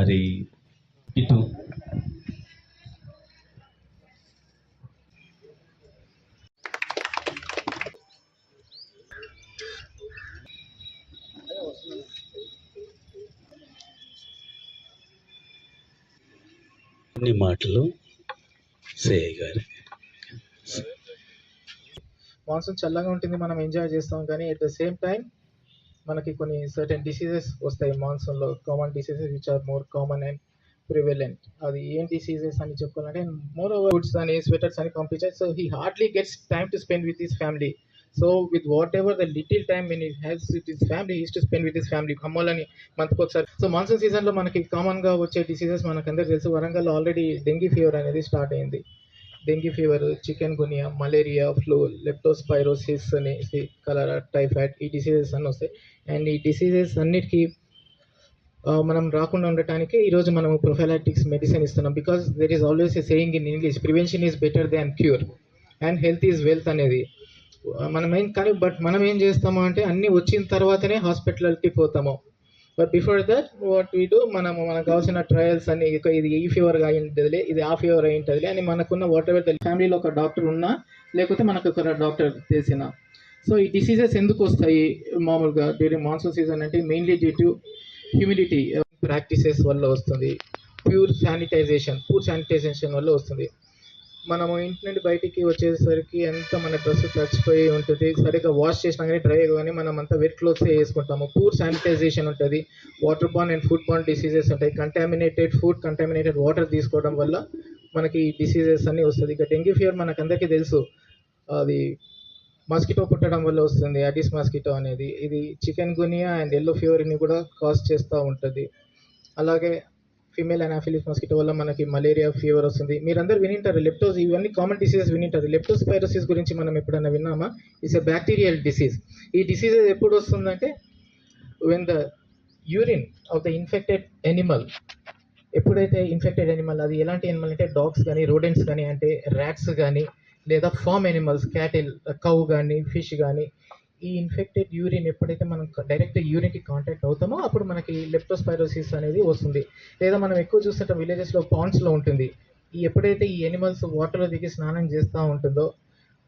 మరి ఇటు కొన్ని మాటలు సేయ్ గారు. మాన్సూన్ చల్లగా ఉంటుంది, మనం ఎంజాయ్ చేస్తాం, కానీ ఎట్ ద సేమ్ టైం మనకి కొన్ని సర్టెన్ డిసీజెస్ వస్తాయి మాన్సూన్లో. Common diseases which are more common and prevalent. అది ఏం డిసీజెస్ అని చెప్పుకోవాలంటే, మోర్ ఓవర్ ఫుడ్స్ అని స్వెటర్స్ అని పంపించారు. So he hardly gets time to spend with his family. So with whatever the little time when he has with his family, he's to spend with his family. అమ్మోళ్ళని మంత్కి ఒకసారి. So monsoon సీజన్లో మనకి కామన్గా వచ్చే diseases మనకందరికీ తెలుసు. వరంగల్లో ఆల్రెడీ డెంగీ ఫీవర్ అనేది స్టార్ట్ అయింది. Dengue fever, chikungunya, malaria, flu, leptospirosis అని, కలరా, టైఫాయిడ్, ఈ డిసీజెస్ అన్నీ వస్తాయి. అండ్ ఈ డిసీజెస్ అన్నిటికీ మనం రాకుండా ఉండటానికి ఈరోజు మనం ప్రొఫైలాటిక్స్ మెడిసిన్ ఇస్తున్నాం. Because there is always a saying in English, prevention is better than cure and health is wealth అనేది. మనం ఏం చేస్తాము అంటే, అన్నీ వచ్చిన తర్వాతనే హాస్పిటల్కి పోతాము. But before that what we do, మనకు కావాల్సిన ట్రయల్స్ అన్ని, ఇది ఈ ఫీవర్గా అయింటుందిలే, ఇది ఆ ఫీవర్ అయింటుందిలే అని మనకున్న వాట్ ఎవర్ ఫ్యామిలీలో ఒక డాక్టర్ ఉన్నా, లేకపోతే మనకు ఒక డాక్టర్ తెలిసిన. సో ఈ డిసీజెస్ ఎందుకు వస్తాయి మామూలుగా డ్యూరింగ్ మాన్సూన్ సీజన్ అంటే, mainly due to humidity practices వల్ల వస్తుంది. పూర్ శానిటైజేషన్ వల్ల వస్తుంది. మనము ఇంటి నుండి బయటికి వచ్చేసరికి అంతా మన డ్రెస్ తడిచిపోయి ఉంటుంది. సరిగ్గా వాష్ చేసినా కానీ డ్రై కానీ మనం అంతా వెట్ క్లోత్స్ వేసుకుంటాము. పూర్ శానిటైజేషన్ ఉంటుంది. Water born and food born diseases ఉంటాయి. కంటామినేటెడ్ ఫుడ్, కంటామినేటెడ్ వాటర్ తీసుకోవడం వల్ల మనకి డిసీజెస్ అన్నీ వస్తుంది. ఇక డెంగ్యూ ఫీవర్ మనకు అందరికీ తెలుసు, అది మస్కిటో పుట్టడం వల్ల వస్తుంది, అడిస్ మస్కిటో అనేది. ఇది చికెన్ గునియా అండ్ ఎల్లో ఫీవర్ని కూడా కాజ్ చేస్తూ ఉంటుంది. అలాగే ఫీమేల్ అనాఫిలిస్ మస్కిటో వల్ల మనకి మలేరియా ఫీవర్ వస్తుంది. మీరందరూ వినింటారు ఇవన్నీ కామన్ డిసీజెస్ వినింటారు. లెప్టోస్పైరోసిస్ గురించి మనం ఎప్పుడైనా విన్నామా? It's a bacterial disease. ఈ డిసీజెస్ ఎప్పుడు వస్తుందంటే, when the urine of the infected animal, ఎప్పుడైతే ఇన్ఫెక్టెడ్ ఎనిమల్, అది ఎలాంటి ఎనిమల్ అంటే డాగ్స్ కానీ, రోడెంట్స్ కానీ, అంటే ర్యాట్స్ కానీ, లేదా ఫార్మ్ ఎనిమల్స్, క్యాటిల్, కౌ కానీ, ఫిష్ కానీ, ఈ ఇన్ఫెక్టెడ్ యూరిన్ ఎప్పుడైతే మనం డైరెక్ట్ యూరిన్కి కాంటాక్ట్ అవుతామో అప్పుడు మనకి లెప్టోస్పైరోసిస్ అనేది వస్తుంది. లేదా మనం ఎక్కువ చూస్తుంటాం విలేజెస్లో, పాండ్స్లో ఉంటుంది. ఎప్పుడైతే ఈ ఎనిమల్స్ వాటర్లో దిగి స్నానం చేస్తూ ఉంటుందో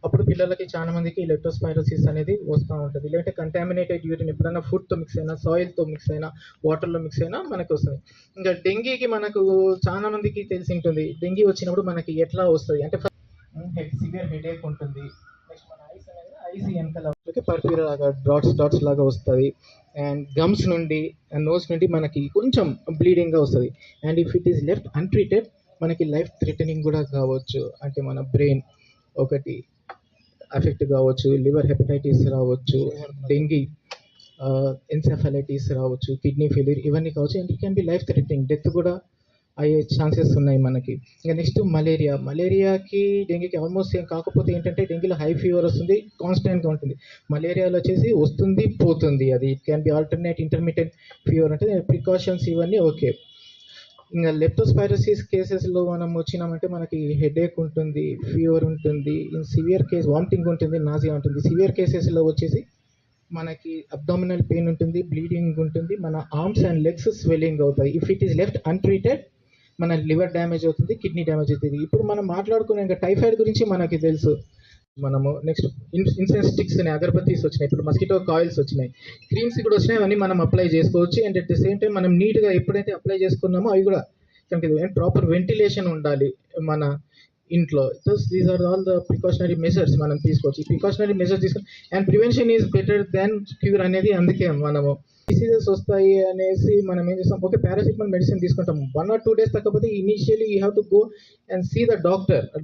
అప్పుడు పిల్లలకి చాలా మందికి లెప్టోస్పైరోసిస్ అనేది వస్తూ ఉంటుంది. లేదంటే కంటామినేటెడ్ యూరిన్ ఎప్పుడైనా ఫుడ్తో మిక్స్ అయినా, సాయిల్తో మిక్స్ అయినా, వాటర్లో మిక్స్ అయినా మనకు వస్తుంది. ఇంకా డెంగీకి మనకు చాలా మందికి తెలిసి ఉంటుంది. డెంగీ వచ్చినప్పుడు మనకి ఎట్లా వస్తుంది అంటే, సివియర్ హెడేక్ ఉంటుంది. నెక్స్ట్ మన ఐస్ అనేది, ఐస్ వెనకాల పర్ఫ్యూర్ లాగా డాట్స్ లాగా వస్తుంది. అండ్ గమ్స్ నుండి, నోస్ నుండి మనకి కొంచెం బ్లీడింగ్గా వస్తుంది. And if it is left untreated మనకి లైఫ్ థ్రెటనింగ్ కూడా కావచ్చు. అంటే మన బ్రెయిన్ ఒకటి ఎఫెక్ట్ కావచ్చు, లివర్ హెపటైటిస్ రావచ్చు, డెంగీ, ఎన్సెఫలైటిస్ రావచ్చు, కిడ్నీ ఫెయిల్యూర్, ఇవన్నీ కావచ్చు. And it can be life threatening, death కూడా అయ్యే ఛాన్సెస్ ఉన్నాయి మనకి. ఇంకా నెక్స్ట్ మలేరియాకి డెంగీకి ఆల్మోస్ట్ ఏం కాకపోతే ఏంటంటే, డెంగీలో హై ఫీవర్ వస్తుంది, కాన్స్టెంట్గా ఉంటుంది. మలేరియాలో వచ్చేసి వస్తుంది పోతుంది. అది it can be alternate intermediate fever. అంటే ప్రికాషన్స్ ఇవన్నీ ఓకే. ఇంకా లెప్టోస్పైరోసిస్ కేసెస్లో మనం వచ్చినామంటే మనకి హెడేక్ ఉంటుంది, ఫీవర్ ఉంటుంది, ఇన్ సివియర్ కేస్ వామిటింగ్ ఉంటుంది, నాజియా ఉంటుంది. సివియర్ కేసెస్లో వచ్చేసి మనకి అబ్డామినల్ పెయిన్ ఉంటుంది, బ్లీడింగ్ ఉంటుంది, మన ఆర్మ్స్ అండ్ లెగ్స్ స్వెల్లింగ్ అవుతాయి. If it is left untreated మన లివర్ డ్యామేజ్ అవుతుంది, కిడ్నీ డ్యామేజ్ అవుతుంది. ఇప్పుడు మనం మాట్లాడుకునే ఇంకా టైఫాయిడ్ గురించి మనకి తెలుసు. మనము నెక్స్ట్ ఇన్సెన్స్ స్టిక్స్ అని, అగరబత్తీస్ వచ్చినాయి, ఇప్పుడు మస్కిటో కాయిల్స్ వచ్చినాయి, క్రీమ్స్ కూడా వచ్చినాయి. అవన్నీ మనం అప్లై చేసుకోవచ్చు. And at the same time మనం నీట్గా ఎప్పుడైతే అప్లై చేసుకున్నామో అవి కూడా అండ్ ప్రాపర్ వెంటిలేషన్ ఉండాలి మన ఇంట్లో. These are all the precautionary measures మనం తీసుకోవచ్చు. ఈ ప్రికాషనరీ మెజర్స్ తీసుకొని, and prevention is better than cure అనేది. అందుకే మనము డిసీజెస్ వస్తాయి అనేసి మనం ఏం చేస్తాం, ఓకే పారాసిటమాల్ మెడిసిన్ తీసుకుంటాం, 1 or 2 days తగ్గకపోతే initially you have to go and see the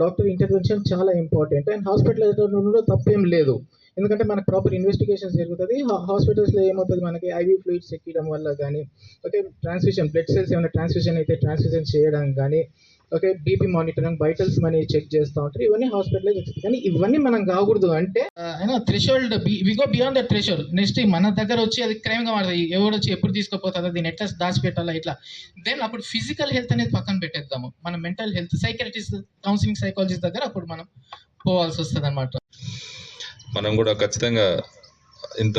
doctor intervention చాలా ఇంపార్టెంట్. అండ్ హాస్పిటల్ తప్పేం లేదు, ఎందుకంటే మనకు ప్రాపర్ ఇన్వెస్టిగేషన్స్ జరుగుతుంది. హాస్పిటల్స్లో ఏమవుతుంది, మనకి ఐవీ ఫ్లూయిడ్స్ ఎక్కడం వల్ల కానీ, ఓకే ట్రాన్స్ఫ్యూషన్, బ్లడ్ సెల్స్ ఏమైనా ట్రాన్స్ఫ్యూషన్ అయితే ట్రాన్స్ఫ్యూషన్ చేయడం కానీ, ఓకే బీపీ మానిటరింగ్, వైటల్స్ మనీ చెక్ చేస్తూ ఉంటారు. ఇవన్నీ హాస్పిటల్లో చెప్తారు. కానీ ఇవన్నీ మనం కాకూడదు అంటే threshold, we go beyond the threshold. Next మన దగ్గర వచ్చి అది క్రైమ్గా మారుతుంది. ఎవరు వచ్చి ఎప్పుడు తీసుకోపోతుందో, దీన్ని ఎట్లా దాచిపెట్టాలా ఇట్లా. దెన్ అప్పుడు ఫిజికల్ హెల్త్ అనేది పక్కన పెట్టేద్దాము. మన mental health, psychiatrist, counselling psychologist దగ్గర అప్పుడు మనం పోవాల్సి వస్తుంది అనమాట. మనం కూడా ఖచ్చితంగా ఇంత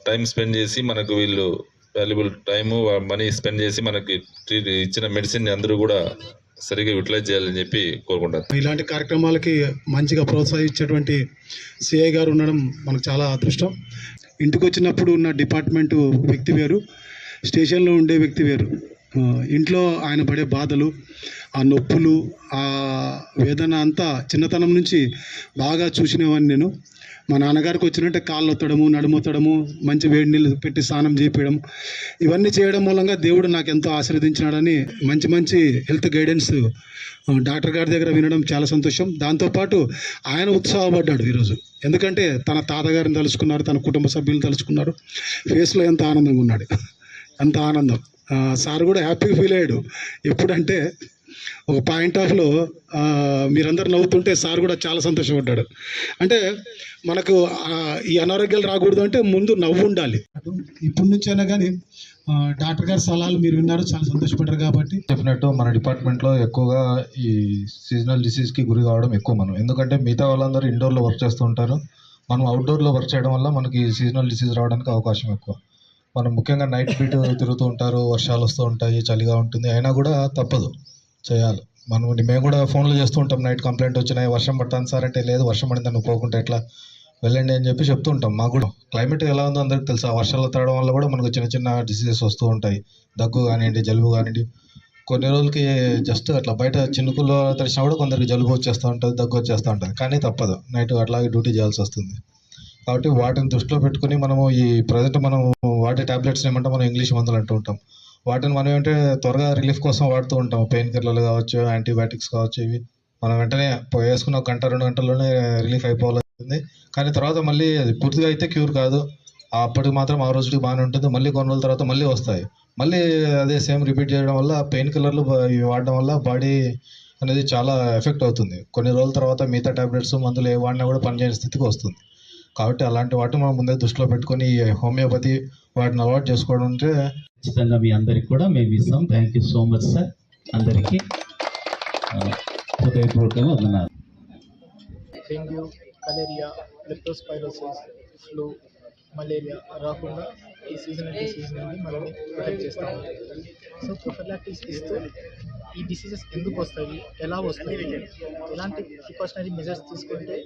టైం స్పెండ్ చేసి మనకు వీళ్ళు వాల్యుబుల్ టైము మనీ స్పెండ్ చేసి మనకి ఇచ్చిన మెడిసిన్ అందరూ కూడా సరిగ్గా యూటిలైజ్ చేయాలని చెప్పి కోరుకుంటారు. ఇలాంటి కార్యక్రమాలకి మంచిగా ప్రోత్సహించేటువంటి సిఐ గారు ఉండడం మనకు చాలా అదృష్టం. ఇంటికి వచ్చినప్పుడు ఉన్న డిపార్ట్మెంటు వ్యక్తి వేరు, స్టేషన్లో ఉండే వ్యక్తి వేరు. ఇంట్లో ఆయన పడే బాధలు, ఆ నొప్పులు, ఆ వేదన అంతా చిన్నతనం నుంచి బాగా చూసినవాడిని నేను. మా నాన్నగారికి వచ్చినట్టే కాళ్ళు ఒత్తడము, నడుమొత్తడము, మంచి వేడి నీళ్ళు పెట్టి స్నానం చేయించడం, ఇవన్నీ చేయడం మూలంగా దేవుడు నాకు ఎంతో ఆశీర్వదించినాడని మంచి మంచి హెల్త్ గైడెన్స్ డాక్టర్ గారి దగ్గర వినడం చాలా సంతోషం. దాంతోపాటు ఆయన ఉత్సాహపడ్డాడు ఈరోజు. ఎందుకంటే తన తాతగారిని తలుచుకున్నారు, తన కుటుంబ సభ్యులను తలుచుకున్నారు. ఫేస్లో ఎంత ఆనందంగా ఉన్నాడు, ఎంత ఆనందం. సార్ కూడా హ్యాపీగా ఫీల్ అయ్యాడు. ఎప్పుడంటే ఒక పాయింట్ ఆఫ్లో మీరందరూ నవ్వుతుంటే సార్ కూడా చాలా సంతోషపడ్డాడు. అంటే మనకు ఈ అనారోగ్యాలు రాకూడదు అంటే ముందు నవ్వు ఉండాలి. ఇప్పటి నుంచైనా కానీ డాక్టర్ గారి సలహాలు మీరు విన్నారు, చాలా సంతోషపడ్డారు. కాబట్టి చెప్పినట్టు మన డిపార్ట్మెంట్లో ఎక్కువగా ఈ సీజనల్ డిసీజ్కి గురి కావడం ఎక్కువ మనం. ఎందుకంటే మిగతా వాళ్ళందరూ ఇండోర్లో వర్క్ చేస్తూ ఉంటారు, మనం అవుట్డోర్లో వర్క్ చేయడం వల్ల మనకి సీజనల్ డిసీజ్ రావడానికి అవకాశం ఎక్కువ. మనం ముఖ్యంగా నైట్ బీట్ తిరుగుతూ ఉంటారు, వర్షాలు వస్తూ ఉంటాయి, చలిగా ఉంటుంది, అయినా కూడా తప్పదు, చేయాలి. మేము కూడా ఫోన్లు చేస్తూ ఉంటాం, నైట్ కంప్లైంట్ వచ్చినాయి, వర్షం పడతాను సార్ అంటే, లేదు వర్షం పడిందని నువ్వు పోకుంటే ఎట్లా, వెళ్ళండి అని చెప్పి చెప్తూ ఉంటాం. మాకు కూడా క్లైమేట్ ఎలా ఉందో అందరికి తెలుసు. ఆ వర్షాలు తడడం వల్ల కూడా మనకు చిన్న చిన్న డిసీజెస్ వస్తూ ఉంటాయి, దగ్గు కానివ్వండి, జలుబు కానివ్వండి. కొన్ని రోజులకి జస్ట్ అట్లా బయట చినుకుల్లో తడిచినా కూడా కొందరికి జలుబు వచ్చేస్తూ ఉంటుంది, దగ్గు వచ్చేస్తూ ఉంటుంది, కానీ తప్పదు, నైట్ అట్లాగే డ్యూటీ చేయాల్సి వస్తుంది. కాబట్టి వాటిని దృష్టిలో పెట్టుకుని మనము ఈ ప్రజెంట్ మనం వాడే ట్యాబ్లెట్స్ ఏమంటే మనం ఇంగ్లీష్ మందులు అంటూ ఉంటాం. వాటిని మనం ఏంటంటే త్వరగా రిలీఫ్ కోసం వాడుతూ ఉంటాం. పెయిన్ కిల్లర్లు కావచ్చు, యాంటీబయాటిక్స్ కావచ్చు, ఇవి మనం వెంటనే వేసుకున్న 1-2 గంటల్లోనే రిలీఫ్ అయిపోవాల్సింది. కానీ తర్వాత మళ్ళీ అది పూర్తిగా అయితే క్యూర్ కాదు. అప్పటికి మాత్రం ఆ రోజుకి బాగానే ఉంటుంది, మళ్ళీ కొన్ని రోజుల తర్వాత మళ్ళీ వస్తాయి. మళ్ళీ అదే సేమ్ రిపీట్ చేయడం వల్ల పెయిన్ కిల్లర్లు ఇవి వాడడం వల్ల బాడీ అనేది చాలా ఎఫెక్ట్ అవుతుంది. కొన్ని రోజుల తర్వాత మిగతా ట్యాబ్లెట్స్ మందులు ఏ వాడినా కూడా పనిచేయని స్థితికి వస్తుంది. కాబట్టి అలాంటి వాటిని మనం ముందే దృష్టిలో పెట్టుకొని హోమియోపతి వాటిని అలవాటు చేసుకోవడం అంటే ఖచ్చితంగా మీ అందరికి కూడా మేము ఇస్తాం. Thank you so much sir. అందరికీ హృదయపూర్వకంగా వందనాలు. డెంగ్యూ, కలేరియా, లెప్టోస్పైరోసిస్, ఫ్లూ, మలేరియా రాకుండా ఈ సీజనల్ డిసీజ్ నుండి మనల్ని ప్రొటెక్ట్ చేస్తాము. సో ప్రొఫిలాక్టిక్స్ ఇస్తూ ఈ డిసీజెస్ ఎందుకు వస్తాయి, ఎలా వస్తాయి, ఎలాంటి ప్రికాషనరీ మెజర్స్ తీసుకుంటే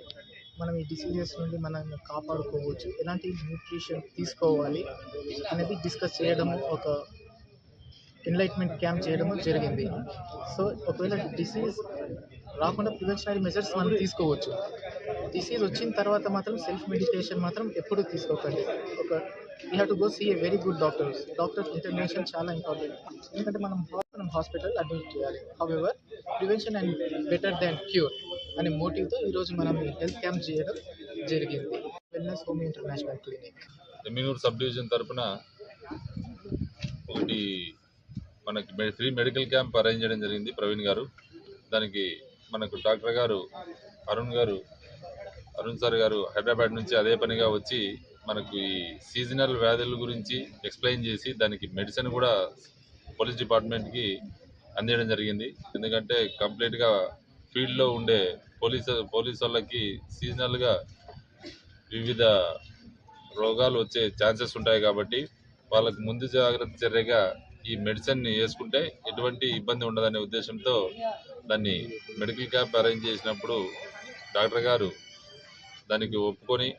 మనం ఈ డిసీజెస్ నుండి మనల్ని కాపాడుకోవచ్చు, ఎలాంటి న్యూట్రిషన్ తీసుకోవాలి అనేది డిస్కస్ చేయడము, ఒక ఎన్లైట్మెంట్ క్యాంప్ చేయడము జరిగింది. సో ఒకవేళ డిసీజ్ రాకుండా ప్రివెన్షనరీ మెజర్స్ మనం తీసుకోవచ్చు. డిసీజ్ వచ్చిన తర్వాత మాత్రం సెల్ఫ్ మెడికేషన్ మాత్రం ఎప్పుడూ తీసుకోకండి. We have to go see a very good doctor intervention చాలా ఇంపార్టెంట్. ఎందుకంటే మనం హాస్పిటల్ అడ్మిట్ చేయాలి. However prevention and better than cure అనే మోటివ్తో ఈరోజు మనం హెల్త్ క్యాంప్ చేయడం జరిగింది. Wellness home international clinic Emmiganur sub division తరఫున ఒకటి మనకి ఫ్రీ మెడికల్ క్యాంప్ అరేంజ్ చేయడం జరిగింది ప్రవీణ్ గారు. దానికి మనకు డాక్టర్ గారు అరుణ్ సార్ గారు హైదరాబాద్ నుంచి అదే పనిగా వచ్చి మనకు ఈ సీజనల్ వ్యాధుల గురించి ఎక్స్ప్లెయిన్ చేసి దానికి మెడిసిన్ కూడా పోలీస్ డిపార్ట్మెంట్కి అందించడం జరిగింది. ఎందుకంటే కంప్లీట్గా ఫీల్డ్లో ఉండే పోలీస్ వాళ్ళకి సీజనల్గా వివిధ రోగాలు వచ్చే ఛాన్సెస్ ఉంటాయి. కాబట్టి వాళ్ళకు ముందు జాగ్రత్త చర్యగా ఈ మెడిసిన్ని వేసుకుంటే ఎటువంటి ఇబ్బంది ఉండదనే ఉద్దేశంతో దాన్ని మెడికల్ క్యాంప్ అరేంజ్ చేసినప్పుడు డాక్టర్ గారు దానికి ఒప్పుకొని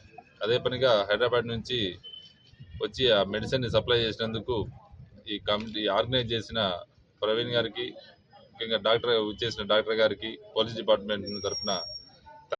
అదే పనిగా హైదరాబాద్ నుంచి వచ్చి ఆ మెడిసిన్ని సప్లై చేసినందుకు ఈ కమిటీ ఆర్గనైజ్ చేసిన ప్రవీణ్ గారికి, ముఖ్యంగా డాక్టర్ గారికి పోలీస్ డిపార్ట్మెంట్ తరఫున